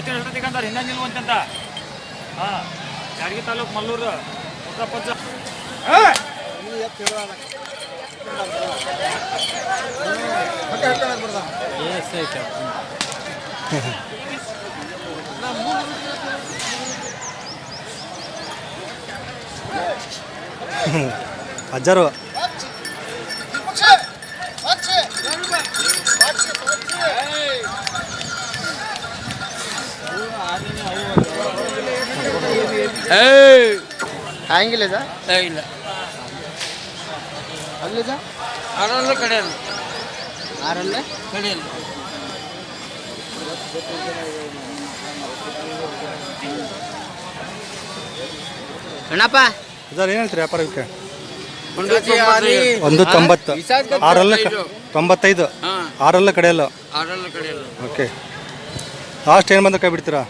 ಎಷ್ಟೊತ್ತಿಗಂತಾರೆ ಹಿಂದೆ ನಿಲ್ವಂತ ಹಾಂ ಯಾದಗಿರಿ ತಾಲೂಕು ಮಲ್ಲೂರು ಪಂಚ ಹಜಾರು ಹ್ಯಾಂಗಿಲ್ಲ ಇಲ್ಲ ಅಲ್ಲಿದ ಆರಲ್ಲ ಕಡೆಯಲ್ಲ ಆರಲ್ಲೇ ಕಡೆಯಲ್ಲ ಅಣ್ಣಪ್ಪ ಹಜಾರ್ ಏನು ಹೇಳ್ತೀರಿ ವ್ಯಾಪಾರಕ್ಕೆ? 190 ಆರಲ್ಲ 95 ಆರಲ್ಲ ಕಡೆಯಲ್ಲ. ಓಕೆ ಲಾಸ್ಟ್ ಏನು ಬಂದ್ರೆ ಕೈ ಬಿಡ್ತೀರಾ?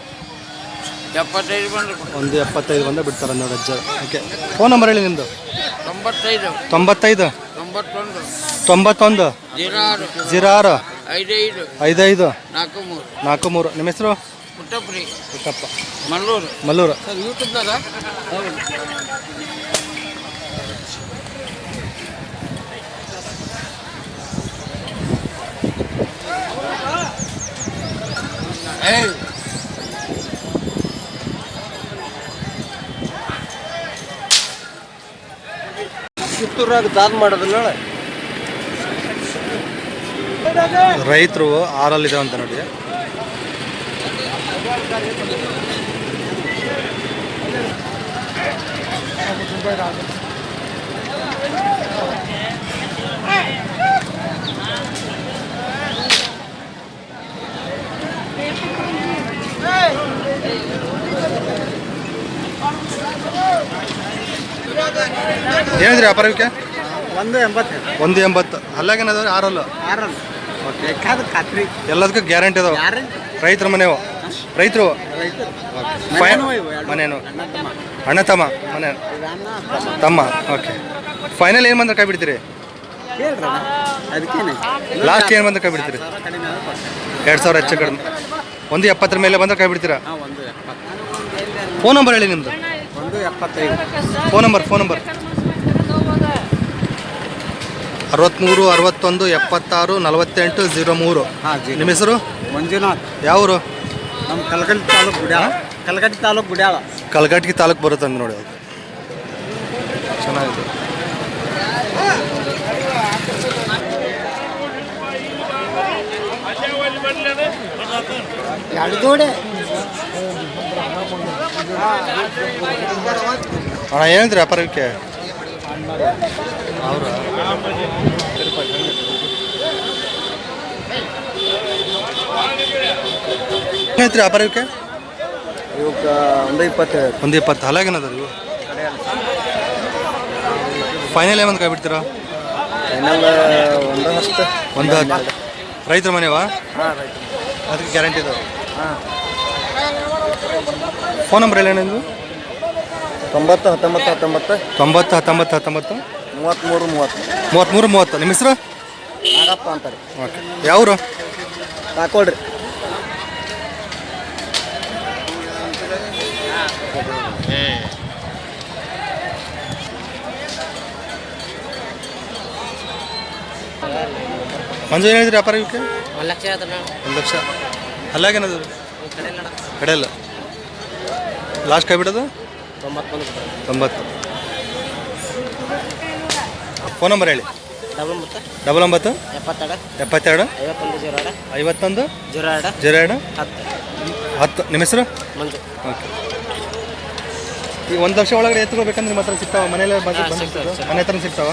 75 ಬಂದ್ರೆ 175 ಬಂದ್ರೆ ಬಿಡ್ತಾರೆ ನೋಡಿ ಅಜ್ಜ. ಓಕೆ ಫೋನ್ ನಂಬರ್ ಹೇಳಿ ನಿಮ್ಮದು. 95 95 91 91 06 06 55 55 43. ನಿಮ್ಮ ಹೆಸರು? ಪುಟ್ಟಪ್ರಿ ಪುಟ್ಟಪ್ಪ ಮಲ್ಲೂರು ಮಲ್ಲೂರು. ಸರ್ ಯೂಟ್ಯೂಬ್ನಾಗ ಹೌದು. ಕಿತ್ತೂರಾಗ ದಾನ್ ಮಾಡೋದಿಲ್ಲ ರೈತರು ಆರಲ್ಲಿದೆ ಅಂತ ನೋಡಿ. ಏನಿದ್ರಿ ವ್ಯಾಪಾರಕ್ಕೆ? 180 180 ಅಲ್ಲಾಗೇನದ ಆರಲ್ಲ. ಓಕೆ ಎಲ್ಲದಕ್ಕೂ ಗ್ಯಾರಂಟಿ ಅದಾವ. ರೈತರ ಮನೆವು ರೈತರು ಮನೇನು ಅಣ್ಣ ತಮ್ಮ ಮನೆ ತಮ್ಮ. ಓಕೆ ಫೈನಲ್ ಏನು ಬಂದ್ರೆ ಕೈ ಬಿಡ್ತೀರಿ? ಲಾಸ್ಟ್ ಏನು ಬಂದ್ರೆ ಕೈ ಬಿಡ್ತೀರಿ? 2000 ಹೆಚ್ಚು ಕಡಿಮೆ 170 ಮೇಲೆ ಬಂದ್ರೆ ಕೈ ಬಿಡ್ತೀರಾ? ಫೋನ್ ನಂಬರ್ ಹೇಳಿ ನಿಮ್ಮದು. 175 ಫೋನ್ ನಂಬರ್ 63 61 76 48 03. ನಿಮ್ಮ ಹೆಸರು? ಮಂಜುನಾಥ್. ಯಾವರು? ನಮ್ಮ ಕಲಗಟ್ಟಿ ತಾಲೂಕು ಗುಡ್ಯಾಳ. ಕಲಗಟ್ಟಿ ತಾಲೂಕು ಬರುತ್ತೆ ಅಂದ್ ನೋಡಿ. ಅದು ಚೆನ್ನಾಗಿದೆ. ಅಣ್ಣ ಏನಂದ್ರಿ ವ್ಯಾಪಾರಕ್ಕೆ? ಅವರ ಏನೈತ್ರಿ ವ್ಯಾಪಾರಕ್ಕೆ? ಇವಕ್ಕೆ 120. 120 ಹಲಾಗೇನದ ಇವು? ಫೈನಲ್ ಏಮಂತ ಕೈ ಬಿಡ್ತೀರಾ? ಒಂದು ರೈತರ ಮನೆವಾ? ಅದಕ್ಕೆ ಗ್ಯಾರಂಟಿ ಇದಾವೆ. ಫೋನ್ ನಂಬರ್ ಎಲ್ಲ ಏನೇನು? 90 19 19 90 19 19 33 30. ನಿಮ್ಮ ಹೆಸರು? ನಾಗಪ್ಪ ಅಂತಾರೆ. ಓಕೆ ಯಾವರು? ಹಾಕೊಡ್ರಿ. ಮಂಜು ಏನು ಹೇಳಿದ್ರಿ ವ್ಯಾಪಾರ ಇವಕ್ಕೆ? 1 ಲಕ್ಷ 1 ಲಕ್ಷ ಅಲ್ಲಾಗೇನದು? ಕಡೆಯಲ್ಲ ಲಾಸ್ಟ್ ಕೈ ಬಿಡೋದು? 90. ಫೋನ್ ನಂಬರ್ ಹೇಳಿ. 99 72 51 02 10. ನಿಮ್ಮ ಹೆಸರು? ಓಕೆ ಈ 1 ಲಕ್ಷ ಒಳಗಡೆ ಎತ್ತುಕೋಬೇಕಂದ್ರೆ ನಿಮ್ಮ ಹತ್ರ ಸಿಗ್ತಾವ? ಮನೇಲೆ ಮನೆ ಹತ್ರ ಸಿಗ್ತಾವ?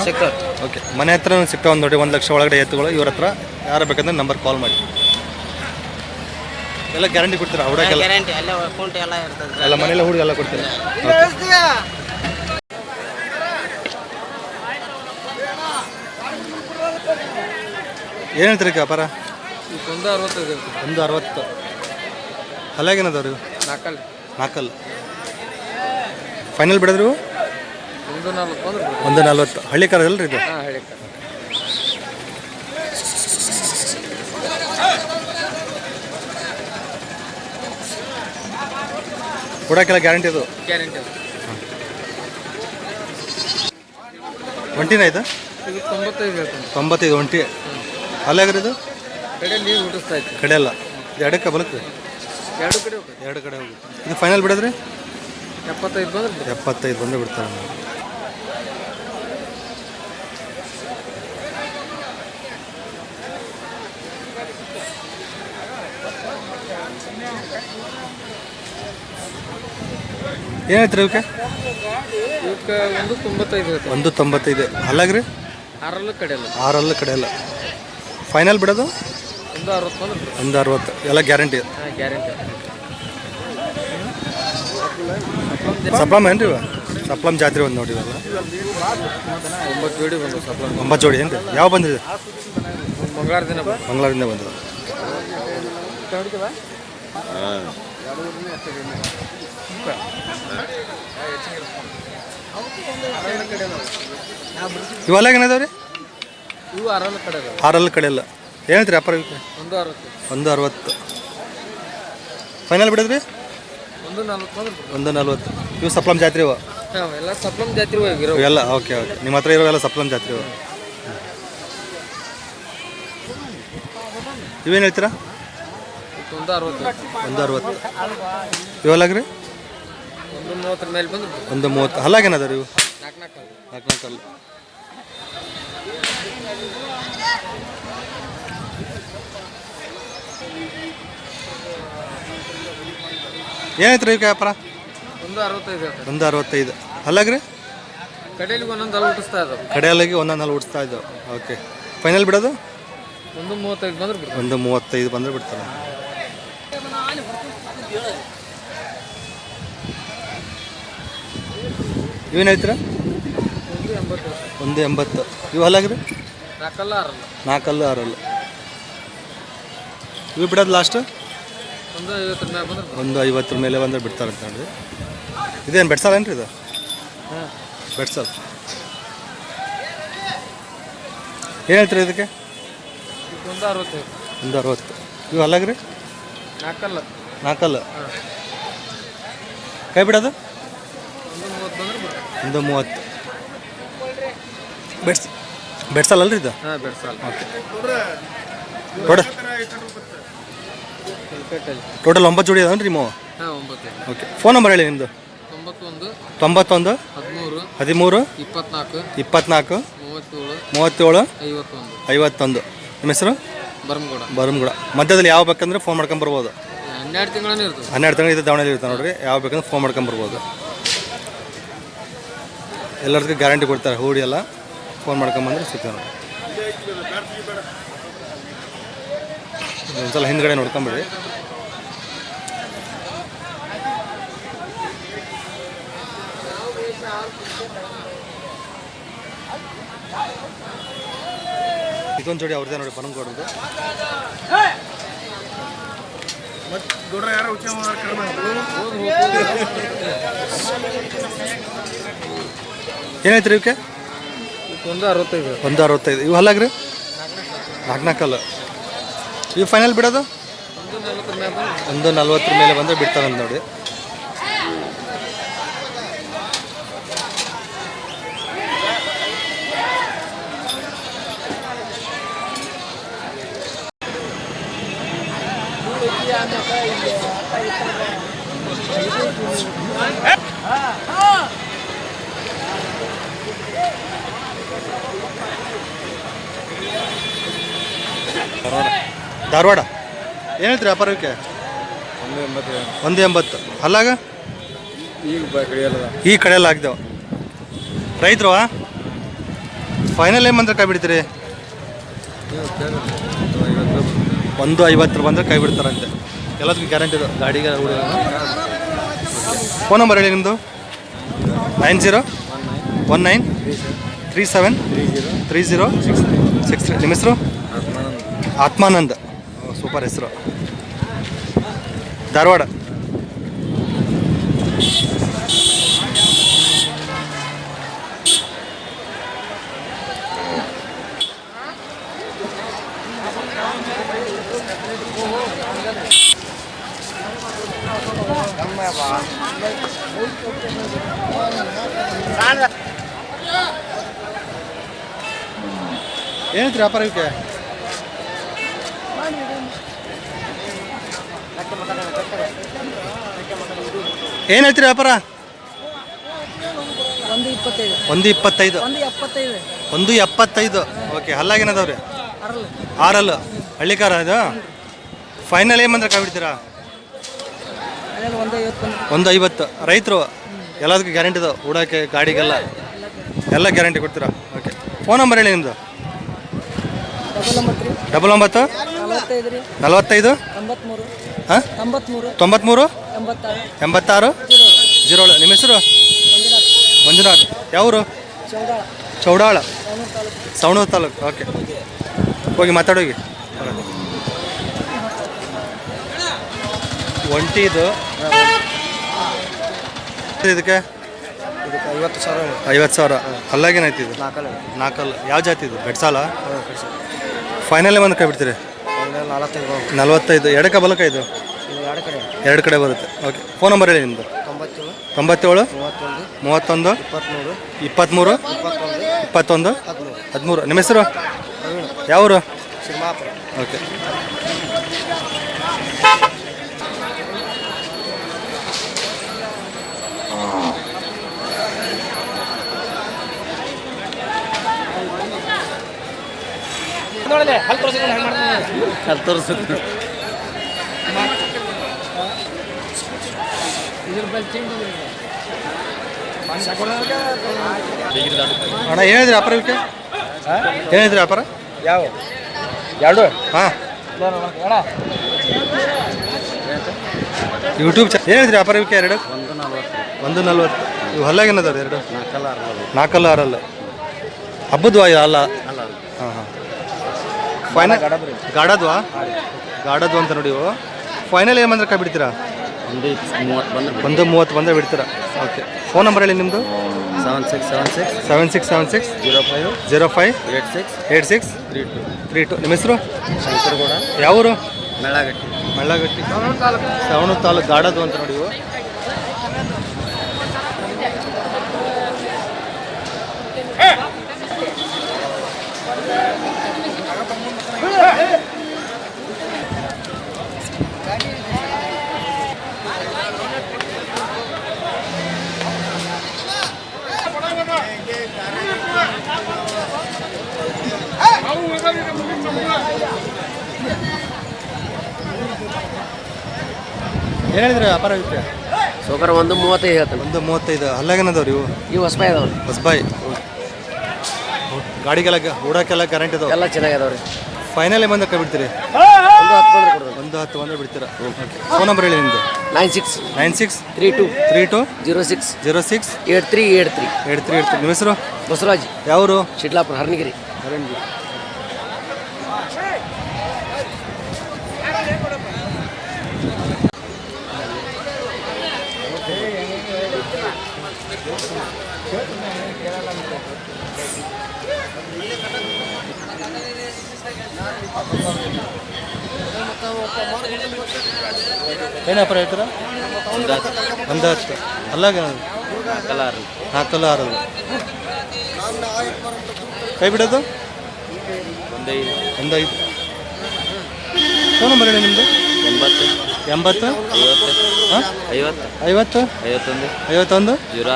ಓಕೆ ಮನೆ ಹತ್ರ ಸಿಗ್ತಾವ ನೋಡಿ. 1 ಲಕ್ಷ ಒಳಗಡೆ ಎತ್ತುಗಳು ಇವ್ರ ಹತ್ರ ಯಾರು ಬೇಕಂದ್ರೆ ನಂಬರ್ ಕಾಲ್ ಮಾಡಿ. ಎಲ್ಲ ಗ್ಯಾರಂಟಿ ಕೊಡ್ತೀರಾ? ಹುಡುಗೆಲ್ಲ ಎಲ್ಲ ಮನೆಯಲ್ಲ ಹುಡುಗ ಎಲ್ಲ ಕೊಡ್ತೀರಾ? ಏನು ಹೇಳ್ತೀರಿ ವ್ಯಾಪಾರ? ಒಂದು 65 ಒಂದು 60. ಅಲ್ಲಾಗೇನದವ್ರಿ? ನಾಲ್ಕಲ್ಲಿ ನಾಲ್ಕಲ್ಲ. ಫೈನಲ್ ಬಿಡೋದ್ರಿ? ಒಂದು 40 ಅಂದ್ರೆ ಒಂದು 40. ಹಳ್ಳಿ ಕಾರ ಅಲ್ರಿ ಇದು? ಹಾಂ ಹೇಳಿ ಕೊಡೋಕ್ಕೆಲ್ಲ ಗ್ಯಾರಂಟಿ ಅದು? ಗ್ಯಾರಂಟಿ ಅದು. ಒಂಟಿನ ಇದು? ಇದು 95 ಹೇಳ್ತಾನೆ. 95 ಒಂಟಿ. ಅಲ್ಲಾಗ್ರಿ ಇದು? ಕಡೆ ನೀರು ಹುಟ್ಟಿಸ್ತಾ ಇತ್ತು. ಕಡೆ ಅಲ್ಲ, ಇದು ಎಡಕ್ಕೆ ಬಲಕ್ಕೆ? ಎರಡು ಕಡೆ ಹೋಗ್ತದೆ. ಎರಡು ಕಡೆ ಹೋಗಿ. ಇದು ಫೈನಲ್ ಬಿಡೋದ್ರಿ? 75 ಬಂದ್ರೆ 75 ಬಂದೇ ಬಿಡ್ತಾರೆ. ಏನು ಹೇಳ್ತೀರಿ ಇವಕ್ಕೆ? ಇವಕ್ಕೆ ಒಂದು 95 ಹೇಳ್ತಾನೆ. ಒಂದು 95. ಅಲ್ಲಾಗ್ರಿ? 6 ಕಡೆ ಅಲ್ಲ. 6 ಕಡೆ ಅಲ್ಲ. ಫೈನಲ್ ಬಿಡೋದು? ಒಂದು 60 ಬಂದ್ರೆ ಒಂದು 60. ಎಲ್ಲ ಗ್ಯಾರಂಟಿ? ಹಾಂ ಗ್ಯಾರಂಟಿ. ಸಪ್ಲಮ್ ಏನ್ರಿ ಇವ? ಸಪ್ಲಮ್ ಜಾತ್ರೆ ಒಂದು ನೋಡಿ ಇವೆಲ್ಲ 9 ಜೋಡಿ ಬಂದು ಸಪ್ಲ. 9 ಜೋಡಿ ಏನ್ರಿ? ಯಾವ ಬಂದಿದೆ? ಮಂಗಳವಾರ ದಿನ ಮಂಗಳವಾರದಿಂದ ಬಂದಿದೆ. ಇವೆಲ್ಲ ಏನದಾವ್ರಿ? ಇವು 6 ಕಡೆ ಅಲ್ಲ. 6 ಕಡೆ ಅಲ್ಲ. ಏನು ಹೇಳ್ತೀರಿ ವ್ಯಾಪಾರ ಇವಕ್ಕೆ? ಒಂದು 60. ಒಂದು 60. ಫೈನಲ್ ಬಿಡೋದ್ರಿ? ಒಂದು 40 ಬಂದ್ರೆ ಒಂದು 40. ಇವು ಸಪ್ಲಮ್ ಜಾತ್ರೆ ಇವ? ಹಾಂ ಎಲ್ಲ ಸಪ್ಲಮ್ ಜಾತ್ರೆ ಹೋಗಿರೋ ಎಲ್ಲ ಓಕೆ ಓಕೆ. ನಿಮ್ಮ ಹತ್ರ ಇರೋವೆಲ್ಲ ಸಪ್ಲಮ್ ಜಾತ್ರೆ ಇವ? ಇವೇನು ಹೇಳ್ತೀರಾ? ಒಂದು 60. ಒಂದು 60. ಇವೆಲ್ಲಾಗ್ರಿ? ಒಂದು 30 ಮೇಲೆ ಬಂದ್ರೆ ಒಂದು 30. ಹಲ್ಲಾಗೇನದ ಇವು? 4 4 ಏನೈತ್ರಿ ಈಗ ವ್ಯಾಪಾರ? ಒಂದು 65 ಹೇಳ್ತಾರೆ. ಒಂದು 65. ಅಲ್ಲಾಗ್ರಿ? ಕಡೆಯಲ್ಲಿ ಒಂದೊಂದು ಅಲ್ಲಿ ಹುಟ್ಟಿಸ್ತಾ ಇದ್ದಾವೆ. ಕಡೆಯಲ್ಲಾಗಿ ಒಂದೊಂದು ಉಡಿಸ್ತಾ ಇದ್ದಾವೆ. ಓಕೆ. ಫೈನಲ್ ಬಿಡೋದು? ಒಂದು 35 ಬಂದ್ರೆ ಬಿಡ್ತಾರೆ. ಒಂದು 35 ಬಂದರೆ ಬಿಡ್ತಾರೆ. ಇವೇನು ಹೇಳ್ತೀರಾ? ಒಂದು 80. ಒಂದು 80. ಇವು ಅಲ್ಲಾಗ್ರಿ? 4 6 4 6. ಇವು ಬಿಡೋದು ಲಾಸ್ಟ್? ಒಂದು 50 ಮೇಲೆ ಬಂದ್ರೆ ಒಂದು 50 ಮೇಲೆ ಬಂದರೆ ಬಿಡ್ತಾರೆ ಅಂತ ನೋಡಿ. ಇದೇನು ಬೆಡ್ಸಾಲ ಏನ್ರಿ ಇದು? ಹಾಂ ಬೆಡ್ಸಾಲ್. ಏನು ಹೇಳ್ತೀರಿ ಇದಕ್ಕೆ? ಒಂದು 60. ಒಂದು 60. ಇವು ಅಲ್ಲಾಗ್ರಿ? 4 4 ಕೈ ಬಿಡೋದು? ಒಂದು 30 ಬಂದ್ರೆ ಬಿಡ್ತಾರೆ. ಒಂದು 30. ಬೆಡ್ಸಲ್ಲ ಇದು? ಹಾಂ ಬೆಡ್ಸಲ್ಲ. ಓಕೆ. ಟೋಟಲ್ 9 ಜೋಡಿ ಅದಾವನ್ರಿ ನಿಮ್ಮ? ಹಾಂ 9. ಓಕೆ. ಫೋನ್ ನಂಬರ್ ಹೇಳಿ ನಿಮ್ಮದು? 91 91 13 13 24 24 37 37 51. 51. ನಿಮ್ಮ ಹೆಸರು? ಬರಮಗೌಡ. ಬರಮಗೌಡ. ಮಧ್ಯದಲ್ಲಿ ಯಾವ ಬೇಕಂದ್ರೆ ಫೋನ್ ಮಾಡ್ಕೊಂಬರ್ಬೋದು. 12 ತಿಂಗಳೇ ಇರ್ತದೆ. 12 ತಿಂಗಳು ಇದು ದಾವಣಗೆರೆ ಇರ್ತಾವೆ ನೋಡ್ರಿ. ಯಾವ ಬೇಕಂದ್ರೆ ಫೋನ್ ಮಾಡ್ಕೊಂಬರ್ಬೋದು. ಎಲ್ಲರಿಗೂ ಗ್ಯಾರಂಟಿ ಕೊಡ್ತಾರೆ. ಹೂಡಿ ಎಲ್ಲ ಫೋನ್ ಮಾಡ್ಕೊಂಬಂದ್ರೆ ಸಿಗ್ತಾವೆ ನೋಡಿ. ಒಂದ್ಸಲ ಹಿಂದ್ಗಡೆ ನೋಡ್ಕೊಂಬಿಡಿ. ಇದೊಂದು ಜೋಡಿ ಅವ್ರದ್ದೇ ನೋಡಿ, ಬರಮಗೌಡದ್ದು. ಏನಾಯ್ತು ಇವಕ್ಕೆ? ಒಂದು 65. ಒಂದು 65. ಇವು ಹಲ್ಲಾಗ್ರಿ? 4 ಇವು ಫೈನಲ್ ಬಿಡೋದು? ಒಂದು 40 ಮೇಲೆ ಬಂದರೆ ಬಿಡ್ತಾರಂತ ನೋಡಿ. ಧಾರವಾಡ. ಏನು ಹೇಳ್ತೀರಿ ವ್ಯಾಪಾರಕ್ಕೆ? 180. ಅಲ್ಲಾಗ ಈ ಕಡೆಯೆಲ್ಲ ಆಗ್ದೇವು ರೈತರು. ಫೈನಲ್ ಏನು ಬಂದ್ರೆ ಕೈ ಬಿಡ್ತೀರಿ? 150 ಬಂದರೆ ಕೈ ಬಿಡ್ತಾರಂತೆ. ಎಲ್ಲದಕ್ಕೂ ಗ್ಯಾರಂಟಿ ಇದೆ ಗಾಡಿಗೆ. ಫೋನ್ ನಂಬರ್ ಹೇಳಿ ನಿಮ್ಮದು? 90 19 37 30 63 6 ನಿಮ್ಮ ಹೆಸರು? ಆತ್ಮಾನಂದ್. ಸೂಪರ್ ಹೆಸರು. ಧಾರವಾಡ. ಏನೈತ್ರಿ ವ್ಯಾಪಾರ ಇವಕ್ಕೆ? ಏನೈತ್ರಿ ವ್ಯಾಪಾರ? 1.25. 1.75. ಓಕೆ. ಹಲ್ಲಾಗೇನದವ್ರಿ? 6 ಹಳ್ಳಿಕಾರ ಇದು. ಫೈನಲ್ ಏನು ಬಂದ್ರೆ ಕಾಬಿಡ್ತೀರಾ? 150. ರೈತರು ಎಲ್ಲದಕ್ಕೂ ಗ್ಯಾರಂಟಿ ಇದಾವೆ, ಹೂಡಕ್ಕೆ ಗಾಡಿಗೆಲ್ಲ ಎಲ್ಲ ಗ್ಯಾರಂಟಿ ಕೊಡ್ತೀರಾ? ಓಕೆ. ಫೋನ್ ನಂಬರ್ ಹೇಳಿ ನಿಮ್ಮದು. 99 45 ಹಾಂ 93 86 07. ನಿಮ್ಮ ಹೆಸರು? ಮಂಜುನಾಥ್. ಯಾವರು? ಚೌಡಾಳ, ಸವಣೂರು ತಾಲೂಕು. ಓಕೆ. ಹೋಗಿ ಮಾತಾಡೋಗಿ. ಒಂಟಿದು ಇದಕ್ಕೆ 50,000. ಹಲ್ಲಾಗೇನೈತಿ ಇದು? 4 ಯಾವ ಜಾತಿ ಇದು? ಬೆಡ್ಸಾಲ. ಫೈನಲ್ ಒಂದು ಕೈ ಬಿಡ್ತೀರಿ? 45. ಎಡಕ ಬಲಕ ಇದು? 2 ಕಡೆ ಬರುತ್ತೆ. ಓಕೆ. ಫೋನ್ ನಂಬರ್ ಹೇಳಿ ನಿಮ್ಮದು. 97 31 23 21 13. ನಿಮ್ಮ ಹೆಸರು? ಯಾವರು? ಓಕೆ. ಅಣ್ಣ ಏನಿದ್ರಿ ವ್ಯಾಪಾರ ಇವಕ್ಕೆ? ಏನಿದ್ರಿ ವ್ಯಾಪಾರ? ಯಾವ 2? ಹಾಂ. ಯೂಟ್ಯೂಬ್ ಏನಿದ್ರಿ ವ್ಯಾಪಾರ ಇವಕ್ಕೆ? 2 140. ಇವು ಹಲ್ಲಾಗೇನದಾವ್ರಿ? 2 4 6 ಹಬ್ಬದ್ವಾ? ಅಲ್ಲ. ಹಾಂ ಹಾಂ. ಫೈನಲ್ ಗಾಡದ್ವಾ? ಗಾಡದ್ವು ಅಂತ ನೋಡಿ. ಇವು ಫೈನಲ್ ಏನು ಬಂದ್ರೆ ಕೈ ಬಿಡ್ತೀರಾ? 130 ಬಂದರೆ ಬಿಡ್ತೀರಾ? ಓಕೆ. ಫೋನ್ ನಂಬರ್ ಹೇಳಿ ನಿಮ್ಮದು. 7676 05 86 32. ನಿಮ್ಮ ಹೆಸರು? ಶಂಕರಗೌಡ. ಯಾವರು? ಮೆಳ್ಳಗಟ್ಟಿ. ಸವಣೂರು ತಾಲೂಕು. ಗಾಡದು ಅಂತ ನೋಡಿ. ಇವು ಏನು ಹೇಳಿದ್ರಿ ವ್ಯಾಪಾರ ಇವಕ್ಕೆ? ಸೋಕರ 1.35 ಹೇಳ್ತಾನೆ. 1.35. ಹಲ್ಲಾಗೇನದವ್ರಿ ಇವು? ಹೊಸಬಾಯಿ ಅದಾವ್ರಿ. ಹೊಸಬಾಯಿ. ಗಾಡಿಗೆಲ್ಲ ಹೂಡಕ್ಕೆಲ್ಲ ಗ್ಯಾರಂಟಿ ಇದಾವೆ, ಎಲ್ಲ ಚೆನ್ನಾಗಿದಾವ್ರಿ. ಫೈನಲ್ ಬಂದ ಕೈ ಬಿಡ್ತೀರಿ? 110 ಬಂದರೆ ಬಿಡ್ತೀರಾ? ಫೋನ್ ನಂಬರ್ ಹೇಳಿ ನಿಮ್ಮದು. 96 32 06 8383. ನಿಮ್ಮ ಹೆಸರು? ಬಸವರಾಜ್. ಯಾವರು? ಶಿಡ್ಲಾಪುರ, ಹರಣಿಗಿರಿ. ಏನು ವ್ಯಾಪಾರ ಹೇಳ್ತೀರಾ? 110. ಅಲ್ಲಾಗ 4 6 ಕೈ ಬಿಡೋದು? 1.5. ಫೋನ್ ನಂಬರ್ ಹೇಳಿ ನಿಮ್ಮದು. 80 ಹಾಂ 50 51 06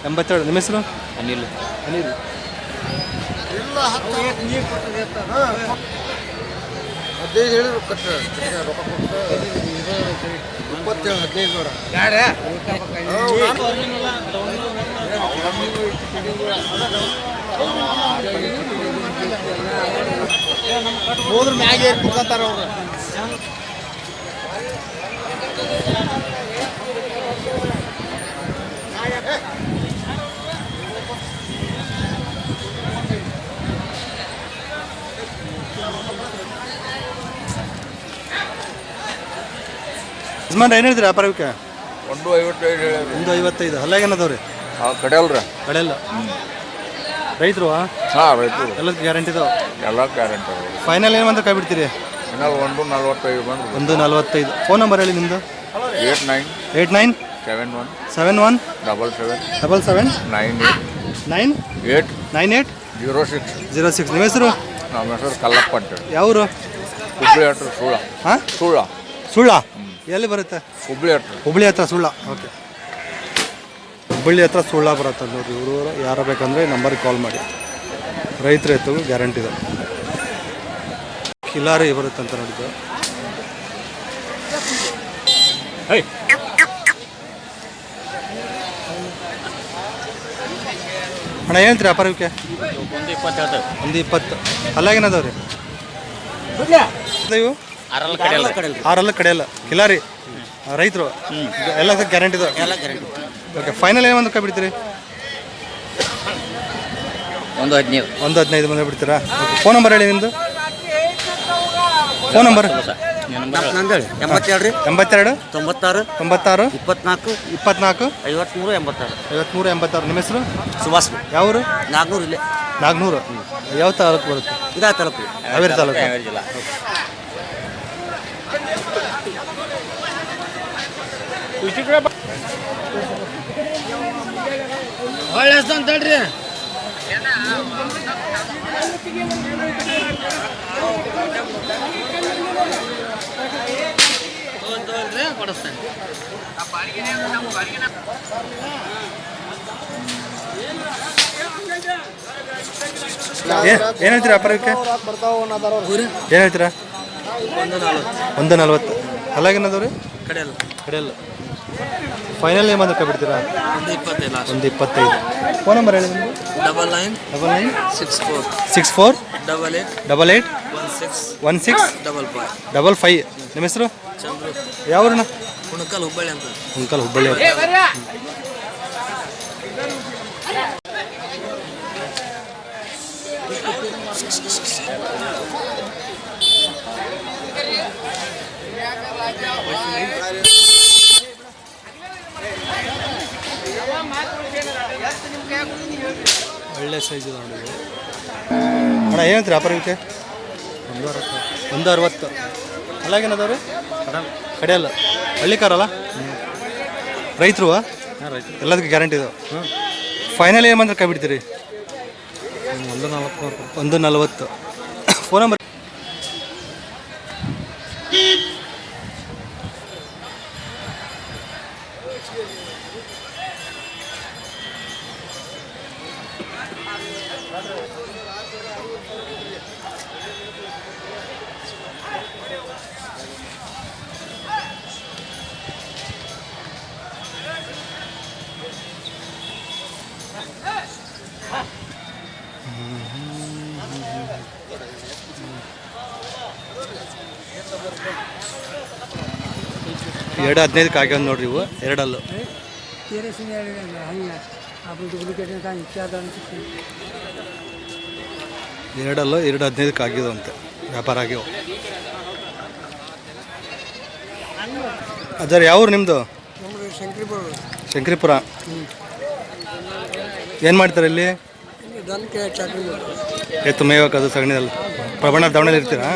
82. ನಿಮ್ಮ ಹೆಸರು? ಅನಿಲ್. ಹೋದ್ರ ಮ್ಯಾಗೆ ಕುಡ್ಕೊಂತಾರ ಅವ್ರು. ಯಜಮಾನ್ರ ಏನು ಹೇಳ್ತೀರಿ ವ್ಯಾಪಾರಕ್ಕೆ? 155 155. ಹಲ್ಲಾಗೇನದವ್ರಿ? ಕಡೆಯಲ್ರಿ ಕಡೆಯಲ್ಲ. ರೈತರು ಹಾಂ ರೈತರು ಎಲ್ಲದಕ್ಕೆ ಗ್ಯಾರಂಟಿ ಇದಾವೆ. ಎಲ್ಲ ಗ್ಯಾರಂಟಿ ಫೈನಲ್ ಏನು ಅಂತ ಕೈ ಬಿಡ್ತೀರಿ? ಇನ್ನು 145 ಬಂದು 145. ಫೋನ್ ನಂಬರ್ ಹೇಳಿ ನಿಮ್ಮದು. 89 71 77 77 98 98 06 06. ನಿಮ್ಮ ಹೆಸರು? ನಮ್ಮ ಹೆಸರು ಕಲ್ಲಪ್ಪ ಅಂತೇಳಿ. ಯಾವರು? ಹುಬ್ಳಿ ಹತ್ರ ಸುಳ್ಳ. ಹಾಂ, ಸುಳ್ಳ. ಎಲ್ಲಿ ಬರುತ್ತೆ? ಹುಬ್ಳಿ ಹತ್ರ. ಹುಬ್ಳಿ ಹತ್ರ ಸುಳ್ಳ. ಓಕೆ, ಹುಬ್ಬಳ್ಳಿ ಹತ್ರ ಸುಳ್ಳ ಬರುತ್ತೆ ನೋಡಿರಿ. ಇವರು ಯಾರು ಬೇಕಂದರೆ ನಂಬರಿಗೆ ಕಾಲ್ ಮಾಡಿ. ರೈತರ ಎತ್ತವು ಗ್ಯಾರಂಟಿ ಇದೆ. ಕಿಲಾರಿ ಬರುತ್ತೆ ಅಂತ ನೋಡಿದ್ದು. ಅಣ್ಣ ಹೇಳ್ತೀರಿ ವ್ಯಾಪಾರಕ್ಕೆ? 120. ಅಲ್ಲಾಗೇನದವ್ರಿ ಇವು? 6 ಕಡೆಯಲ್ಲ. ಕಿಲಾರಿ ರೈತರು ಎಲ್ಲ ಗ್ಯಾರಂಟಿ ಇದೆ. ಓಕೆ, ಫೈನಲ್ ಏನು ಒಂದು ಕೈ ಬಿಡ್ತೀರಿ? 115 ಬಂದು ಬಿಡ್ತೀರಾ? ಓಕೆ, ಫೋನ್ ನಂಬರ್ ಹೇಳಿ ನಿಮ್ಮದು. Phone number 82 82 96 96 24 24 53 86. 53 86. ನಿಮ್ಮ ಹೆಸರು? ಸುಭಾಷ್. ಯಾವರು? ನಾಗ್ನೂರು ಇಲ್ಲೇ. ನಾಗ್ನೂರು. ಯಾವ ತಾಲೂಕು ಬರುತ್ತೆ? ಇದಾ ತಾಲೂಕು, ಹಾವೇರಿ ತಾಲೂಕು. ಅಂತೇಳ್ರಿ. ಕೊಡಿಸ್ತೇನೆ. ಏನು ಹೇಳ್ತೀರಾ ವ್ಯಾಪಾರಕ್ಕೆ? ಏನು ಹೇಳ್ತೀರಾ? 140. ಅಲ್ಲಾಗೇನದವ್ರಿ? ಕಡೆಯಲ್ಲ. ಫೈನಲ್ ಏನು ಬಂದು ಕೈ ಬಿಡ್ತೀರಾ? 125. ಫೋನ್ ನಂಬರ್ ಹೇಳಿ ನಿಮ್ಮದು. 99 64 88 16 55. ನಿಮ್ಮ ಹೆಸರು? ಯಾವ್ರಣ್ಣ? ಹುಣಕಲ್ ಹುಬ್ಬಳ್ಳಿ ಅಂತ. ಹುಬ್ಬಳ್ಳಿ. ಒಳ್ಳೆ ಸೈಜ್ ಇದೆ ನೋಡಿ. ಅಣ್ಣ ಏನಂತೀರಿ ವ್ಯಾಪಾರಕ್ಕೆ? 160. ಅಲ್ಲಾಗೇನದವ್ರಿ? ಕಡೆಯಲ್ಲ. ಹಳ್ಳಿಕಾರಲ್ಲ? ರೈತರು ಎಲ್ಲದಕ್ಕೂ ಗ್ಯಾರಂಟಿ ಇದಾವೆ. ಫೈನಲ್ ಏನು ಬಂದ್ರೆ ಕೈ ಬಿಡ್ತೀರಿ? 140. Phone number? ಎರಡು 15 ಆಗ್ಯಾವ ನೋಡ್ರಿ. ಇವು ಎರಡಲ್ಲು. ಎರಡಲ್ಲು 2 15 ಆಗಿದಾವ ಅಂತ ವ್ಯಾಪಾರ ಆಗ್ಯಾವ. ಅದರ ಯಾವ್ರು ನಿಮ್ಮದು? ಶಂಕರಿಪುರ. ಏನು ಮಾಡ್ತಾರೆ ಇಲ್ಲಿ? ಎತ್ತು ಮೇಯ್ಬೇಕು, ಅದು ಸಗಣಿಯಲ್ಲಿ ಪ್ರಬಣ ದಾವಣಲ್ಲಿ ಇರ್ತೀರಾ?